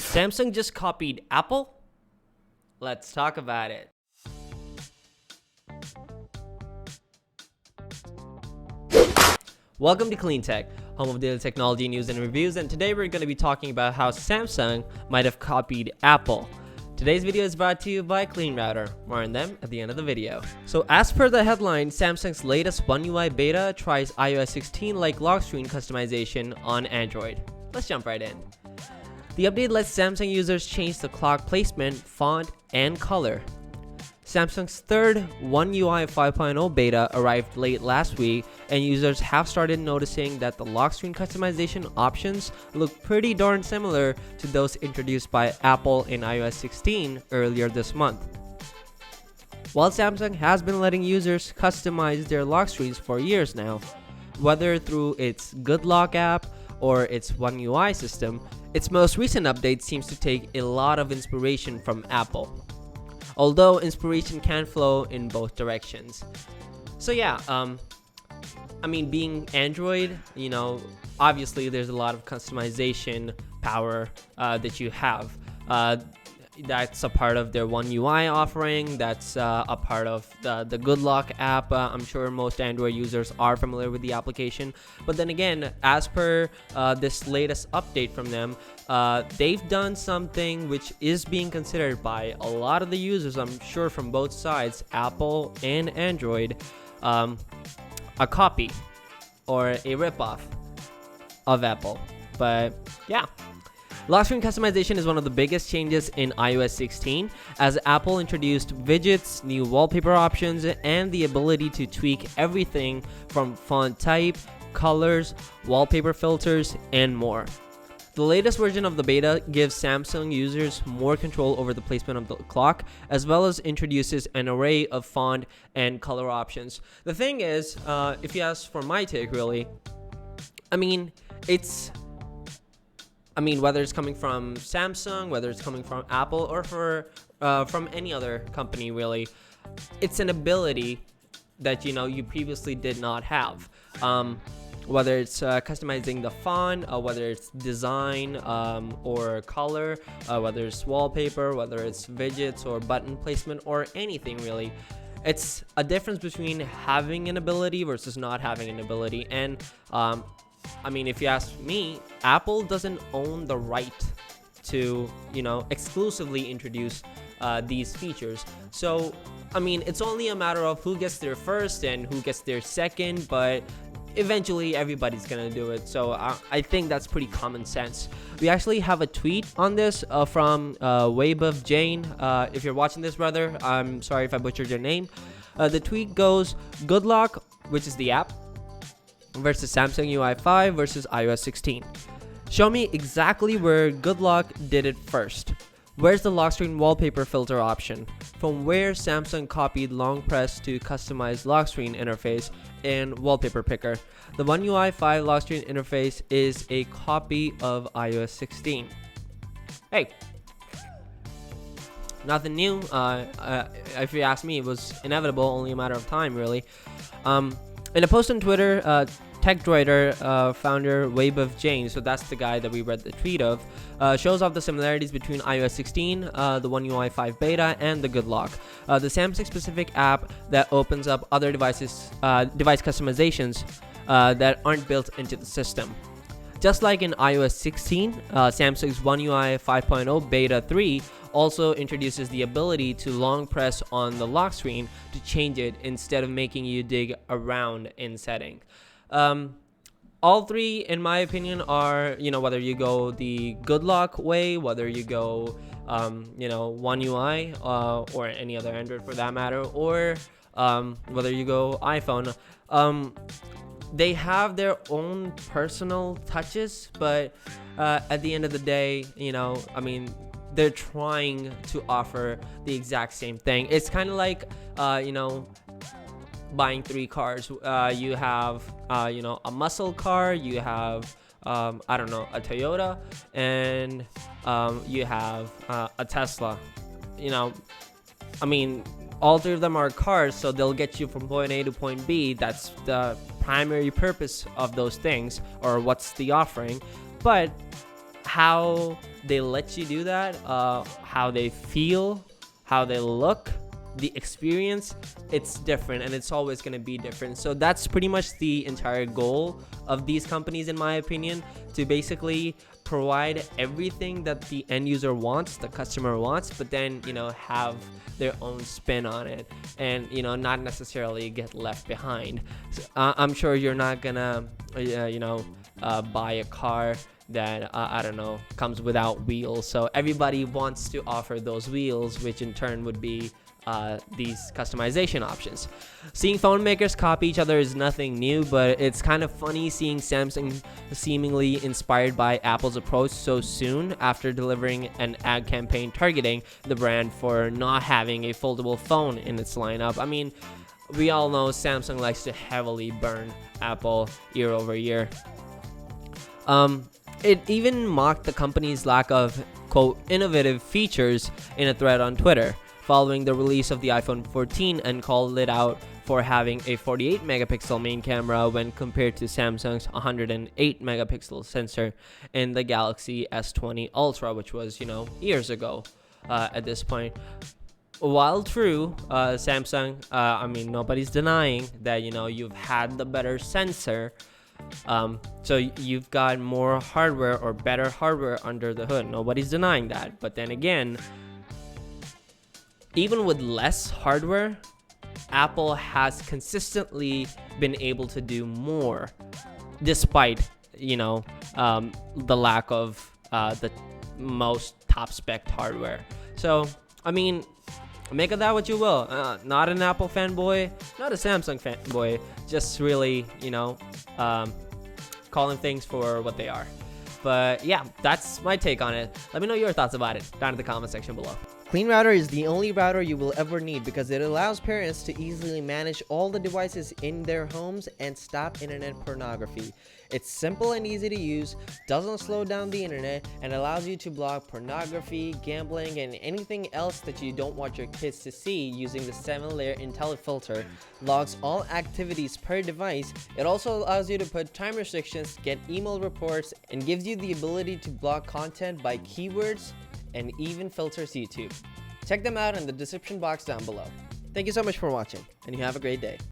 Samsung just copied Apple? Let's talk about it. Welcome to Clean Tech, home of daily technology news and reviews, and today we're going to be talking about how Samsung might have copied Apple. Today's video is brought to you by Clean Router. More on them at the end of the video. So as per the headline, Samsung's latest One UI beta tries iOS 16-like lock screen customization on Android. Let's jump right in. The update lets Samsung users change the clock placement, font, and color. Samsung's third One UI 5.0 beta arrived late last week, and users have started noticing that the lock screen customization options look pretty darn similar to those introduced by Apple in iOS 16 earlier this month. While Samsung has been letting users customize their lock screens for years now, whether through its GoodLock app or its One UI system, its most recent update seems to take a lot of inspiration from Apple. Although inspiration can flow in both directions. So yeah, being Android, obviously there's a lot of customization power that you have. That's a part of their One UI offering. That's a part of the GoodLock app. I'm sure most Android users are familiar with the application. But then again, as per this latest update from them, they've done something which is being considered by a lot of the users, I'm sure from both sides, Apple and Android, a copy or a ripoff of Apple. But yeah. Lock screen customization is one of the biggest changes in iOS 16, as Apple introduced widgets, new wallpaper options, and the ability to tweak everything from font type, colors, wallpaper filters, and more. The latest version of the beta gives Samsung users more control over the placement of the clock, as well as introduces an array of font and color options. The thing is, if you ask for my take, really, whether it's coming from Samsung, whether it's coming from Apple, or from any other company, really, it's an ability that you previously did not have. Whether it's customizing the font, whether it's design or color, whether it's wallpaper, whether it's widgets or button placement or anything really. It's a difference between having an ability versus not having an ability. And if you ask me, Apple doesn't own the right to, exclusively introduce these features. So, it's only a matter of who gets there first and who gets there second, but eventually everybody's gonna do it. So I think that's pretty common sense. We actually have a tweet on this from Waybuff Jane. If you're watching this, brother, I'm sorry if I butchered your name. The tweet goes, GoodLock, which is the app, versus Samsung UI 5 versus iOS 16. Show me exactly where GoodLock did it first. Where's the lock screen wallpaper filter option? From where Samsung copied long press to customize lock screen interface and wallpaper picker. The One UI 5 lock screen interface is a copy of iOS 16. Hey, nothing new. If you ask me, it was inevitable, only a matter of time, really. In a post on Twitter, TechDroider founder Waybuff Jane, so that's the guy that we read the tweet of, shows off the similarities between iOS 16, the One UI 5 beta, and the GoodLock, the Samsung-specific app that opens up other device customizations that aren't built into the system. Just like in iOS 16, Samsung's One UI 5.0 Beta 3 also introduces the ability to long press on the lock screen to change it instead of making you dig around in settings. All three, in my opinion, are, whether you go the GoodLock way, whether you go, One UI or any other Android for that matter, or whether you go iPhone, they have their own personal touches, but at the end of the day, they're trying to offer the exact same thing. It's kind of like, buying three cars. You have, a muscle car, you have, a Toyota, and you have a Tesla. All three of them are cars, so they'll get you from point A to point B. That's the primary purpose of those things, or what's the offering. But how they let you do that, how they feel, how they look, the experience, it's different, and it's always going to be different. So that's pretty much the entire goal of these companies, in my opinion, to basically provide everything that the end user wants, the customer wants, but then, have their own spin on it, and not necessarily get left behind. So, I'm sure you're not gonna buy a car that I don't know, comes without wheels. So everybody wants to offer those wheels, which in turn would be these customization options. Seeing phone makers copy each other is nothing new, but it's kind of funny seeing Samsung seemingly inspired by Apple's approach so soon after delivering an ad campaign targeting the brand for not having a foldable phone in its lineup. I mean, we all know Samsung likes to heavily burn Apple year over year. It even mocked the company's lack of, quote, innovative features in a thread on Twitter following the release of the iPhone 14, and called it out for having a 48 megapixel main camera when compared to Samsung's 108 megapixel sensor in the Galaxy S20 Ultra, which was, years ago at this point. While true, Samsung, nobody's denying that, you've had the better sensor. So you've got more hardware or better hardware under the hood. Nobody's denying that. But then again, even with less hardware, Apple has consistently been able to do more, despite the lack of the most top spec hardware. So make of that what you will. Not an Apple fanboy, not a Samsung fanboy, just really calling things for what they are. But yeah, that's my take on it. Let me know your thoughts about it down in the comment section below. Clean Router is the only router you will ever need because it allows parents to easily manage all the devices in their homes and stop internet pornography. It's simple and easy to use, doesn't slow down the internet, and allows you to block pornography, gambling, and anything else that you don't want your kids to see using the 7-layer IntelliFilter. Logs all activities per device. It also allows you to put time restrictions, get email reports, and gives you the ability to block content by keywords, and even filters YouTube. Check them out in the description box down below. Thank you so much for watching, and you have a great day.